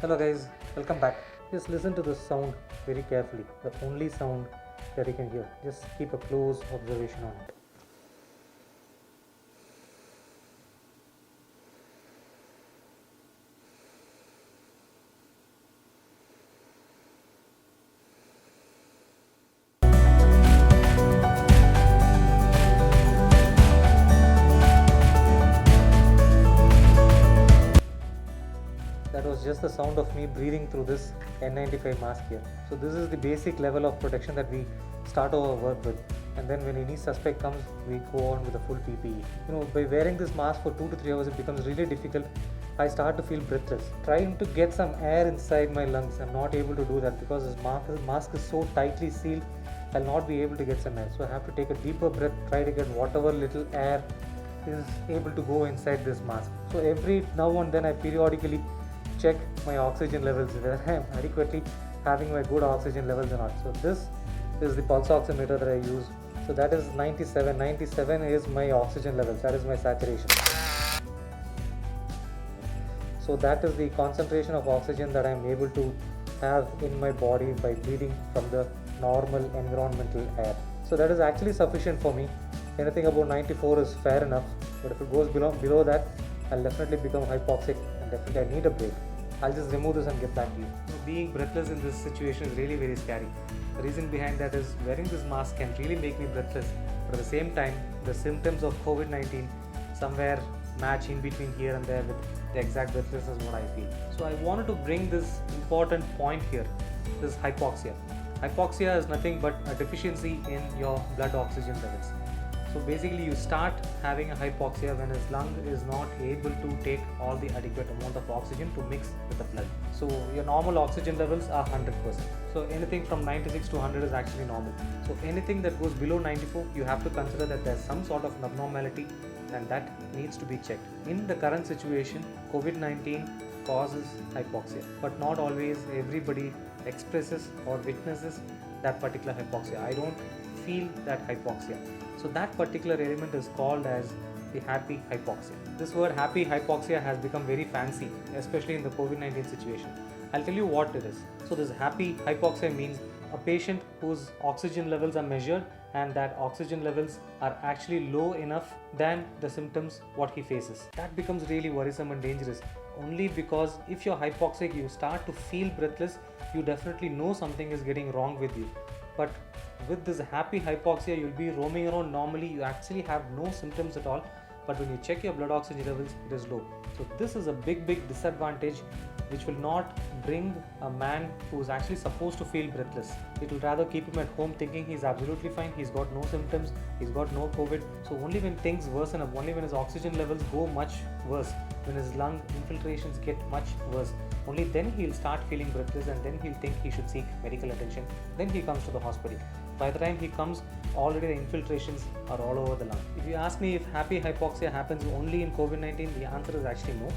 Hello guys, welcome back. Just listen to this sound very carefully. The only sound that you can hear. Just keep a close observation on it. That was just the sound of me breathing through this N95 mask here. So this is the basic level of protection that we start our work with. And then when any suspect comes, we go on with a full PPE. By wearing this mask for 2 to 3 hours, it becomes really difficult. I start to feel breathless. Trying to get some air inside my lungs, I'm not able to do that because this mask is so tightly sealed. I'll not be able to get some air. So I have to take a deeper breath, try to get whatever little air is able to go inside this mask. So every now and then I periodically check my oxygen levels, whether I am adequately having my good oxygen levels or not. So this is the pulse oximeter that I use. So that is 97. 97 is my oxygen levels, that is my saturation. So that is the concentration of oxygen that I am able to have in my body by breathing from the normal environmental air. So that is actually sufficient for me. Anything above 94 is fair enough, but if it goes below that, I'll definitely become hypoxic and definitely I need a break. I'll just remove this and get back to you. Being breathless in this situation is really very scary. The reason behind that is wearing this mask can really make me breathless, but at the same time, the symptoms of COVID-19 somewhere match in between here and there with the exact breathlessness what I feel. So I wanted to bring this important point here, this hypoxia. Hypoxia is nothing but a deficiency in your blood oxygen levels. So basically you start having a hypoxia when his lung is not able to take all the adequate amount of oxygen to mix with the blood. So your normal oxygen levels are 100%. So anything from 96 to 100 is actually normal. So anything that goes below 94, you have to consider that there's some sort of abnormality and that needs to be checked. In the current situation, COVID-19 causes hypoxia, but not always everybody expresses or witnesses that particular hypoxia. I don't feel that hypoxia. So that particular element is called as the happy hypoxia. This word happy hypoxia has become very fancy, especially in the COVID-19 situation. I'll tell you what it is. So this happy hypoxia means a patient whose oxygen levels are measured and that oxygen levels are actually low enough than the symptoms what he faces. That becomes really worrisome and dangerous only because if you're hypoxic, you start to feel breathless, you definitely know something is getting wrong with you. But with this happy hypoxia, you'll be roaming around normally, you actually have no symptoms at all, but when you check your blood oxygen levels, it is low. So this is a big disadvantage which will not bring a man who is actually supposed to feel breathless. It will rather keep him at home thinking he's absolutely fine, he's got no symptoms, he's got no COVID. So only when things worsen up, only when his oxygen levels go much worse, when his lung infiltrations get much worse, only then he'll start feeling breathless and then he'll think he should seek medical attention. Then he comes to the hospital. By the time he comes, already the infiltrations are all over the lung. If you ask me if happy hypoxia happens only in COVID-19, the answer is actually no.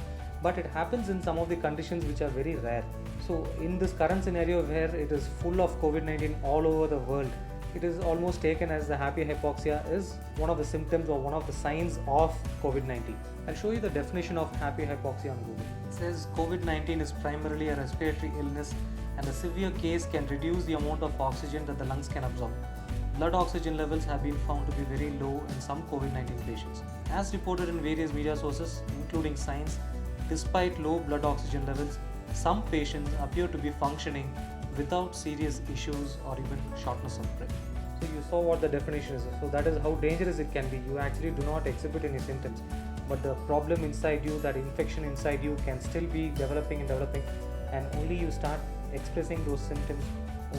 But it happens in some of the conditions which are very rare. So in this current scenario where it is full of COVID-19 all over the world, it is almost taken as the happy hypoxia is one of the symptoms or one of the signs of COVID-19. I'll show you the definition of happy hypoxia on Google. It says COVID-19 is primarily a respiratory illness and a severe case can reduce the amount of oxygen that the lungs can absorb. Blood oxygen levels have been found to be very low in some COVID-19 patients. As reported in various media sources, including Science, despite low blood oxygen levels, some patients appear to be functioning without serious issues or even shortness of breath. So you saw what the definition is. So that is how dangerous it can be. You actually do not exhibit any symptoms, but the problem inside you, that infection inside you can still be developing, and only you start expressing those symptoms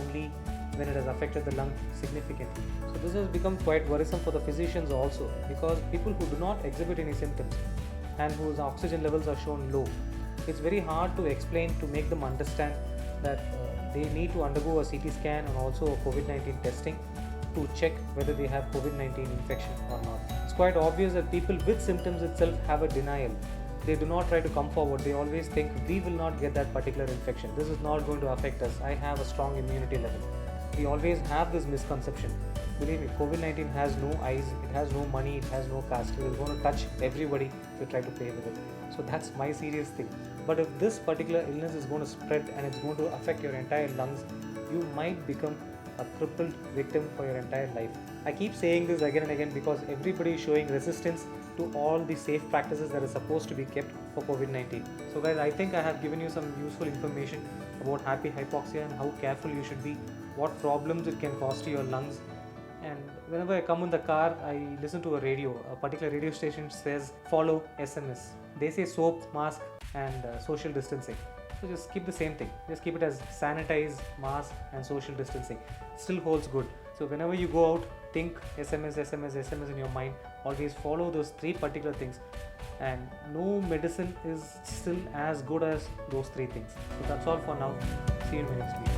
only when it has affected the lung significantly. So this has become quite worrisome for the physicians also, because people who do not exhibit any symptoms and whose oxygen levels are shown low, it's very hard to explain to make them understand that they need to undergo a CT scan and also a COVID-19 testing to check whether they have COVID-19 infection or not. It's quite obvious that people with symptoms itself have a denial. They do not try to come forward. They always think we will not get that particular infection. This is not going to affect us. I have a strong immunity level. We always have this misconception. Believe me, COVID-19 has no eyes, it has no money, it has no caste. It is going to touch everybody if you try to play with it. So that's my serious thing. But if this particular illness is going to spread and it's going to affect your entire lungs, you might become a crippled victim for your entire life. I keep saying this again and again because everybody is showing resistance to all the safe practices that are supposed to be kept for COVID-19. So guys, I think I have given you some useful information about happy hypoxia and how careful you should be, what problems it can cause to your lungs. And whenever I come in the car, I listen to a radio. A particular radio station says follow SMS. They say soap, mask and social distancing. So just keep the same thing. Just keep it as sanitize, mask and social distancing. Still holds good. So whenever you go out, think SMS, SMS, SMS in your mind. Always follow those 3 particular things. And no medicine is still as good as those 3 things. So that's all for now. See you in my next video.